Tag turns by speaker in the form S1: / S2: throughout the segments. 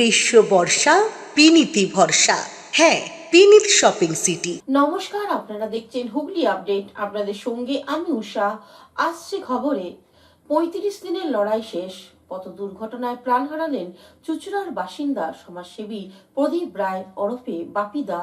S1: গ্রীষ্ম বর্ষা পিনিতি ভরসা। হ্যাঁ, পিনিত শপিং সিটি।
S2: নমস্কার, আপনারা দেখছেন হুগলি আপডেট। আপনাদের সঙ্গে আমি উষা। আসছে খবরে ৩৫ দিনের লড়াই শেষ। পথ দুর্ঘটনায় প্রাণ হারালেন চুঁচুড়ার বাসিন্দা সমাজসেবী প্রদীপ রায় ওরফে বাপিদা।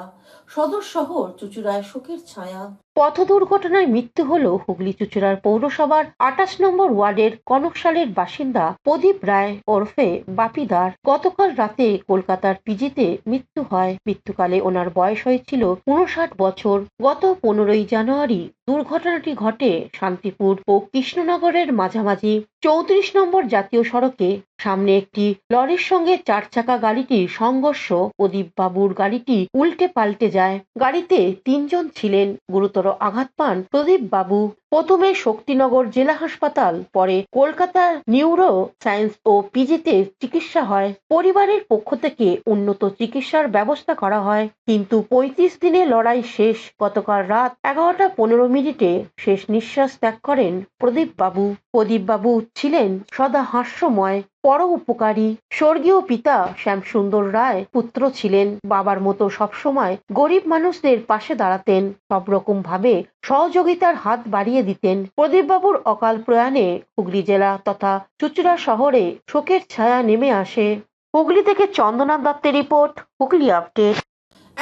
S2: সদর শহর চুঁচুড়ায় শোকের ছায়া। পথ দুর্ঘটনায় মৃত্যু হল হুগলি চুঁচুড়ার পৌরসভার ২৮ নম্বর ওয়ার্ডের কনকশালের বাসিন্দা প্রদীপ রায় ওরফে বাপিদার। গতকাল রাতে কলকাতার পিজিতে মৃত্যু হয়। মৃত্যুকালে ওনার বয়স হয়েছিল ৫৯ বছর। গত ১৫ই জানুয়ারি দুর্ঘটনাটি ঘটে শান্তিপুর ও কৃষ্ণনগরের মাঝামাঝি ৩৪ নম্বর জাতীয় সড়কে। সামনে একটি লরির সঙ্গে ৪ চাকা গাড়িটির সংঘর্ষ। প্রদীপ বাবুর গাড়িটি উল্টে পাল্টে যায়। গাড়িতে ৩ জন ছিলেন। গুরুতর আঘাত পান প্রদীপ বাবু। প্রথমে শক্তিনগর জেলা হাসপাতাল, পরে কলকাতা নিউরো সায়েন্স ও পিজিতে চিকিৎসা হয়। পরিবারের পক্ষ থেকে উন্নত চিকিৎসার ব্যবস্থা করা হয়, কিন্তু ৩৫ দিনের লড়াই শেষ। গতকাল রাত ১১টা ১৫ মিনিটে শেষ নিঃশ্বাস ত্যাগ করেন প্রদীপ বাবু। প্রদীপ বাবু ছিলেন সদা হাস্যময়, পরোপকারী। স্বর্গীয় পিতা শ্যামসুন্দর রায় পুত্র ছিলেন। বাবার মতো সবসময় গরিব মানুষদের পাশে দাঁড়াতেন, সব রকম ভাবে সহযোগিতার হাত বাড়িয়ে দিতেন। প্রদীপ বাবুর অকাল প্রয়াণে হুগলি জেলা তথা চুঁচুড়া শহরে শোকের ছায়া নেমে আসে। হুগলি থেকে চন্দনা দত্তের রিপোর্ট, হুগলি আপডেট।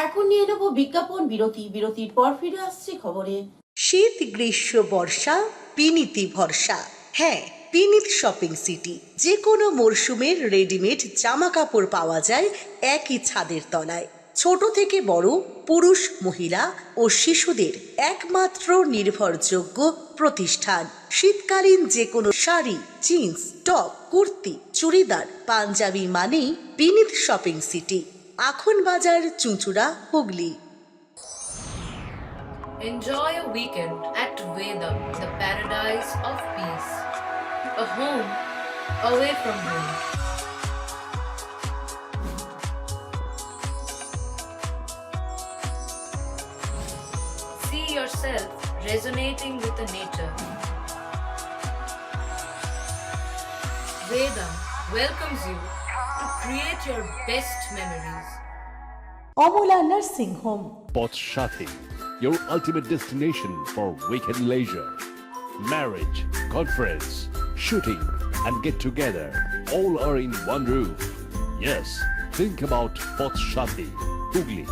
S2: এখন নিয়ে নেব বিজ্ঞাপন বিরতি। বিরতির পর ফিরে আসছি খবরে।
S1: শীত গ্রীষ্ম বর্ষা পিনিতি ভরসা। হ্যাঁ, পিনিত শপিং সিটি। যে কোনো মরশুমের রেডিমেড জামা কাপড় পাওয়া যায় একই ছাদের তলায়। ছোট থেকে বড়, পুরুষ মহিলা ও শিশুদের একমাত্র নির্ভরযোগ্য প্রতিষ্ঠান। শীতকালীন যে কোনো শাড়ি, জিন্স, টপ, কুর্তি, চুড়িদার, পাঞ্জাবি মানেই পিনিত শপিং সিটি। আখন বাজার, চুঁচুড়া, Hooghly.
S3: Enjoy a weekend at Vedam, the paradise of peace. A home away from home. See yourself resonating with the nature. Vedam welcomes you to create your best memories.
S1: Amala nursing home.
S4: Poth Shati, your ultimate destination for weekend leisure. Marriage, conference, shooting, and get together all are in one roof. Yes, think about Poth Shati, Hugli.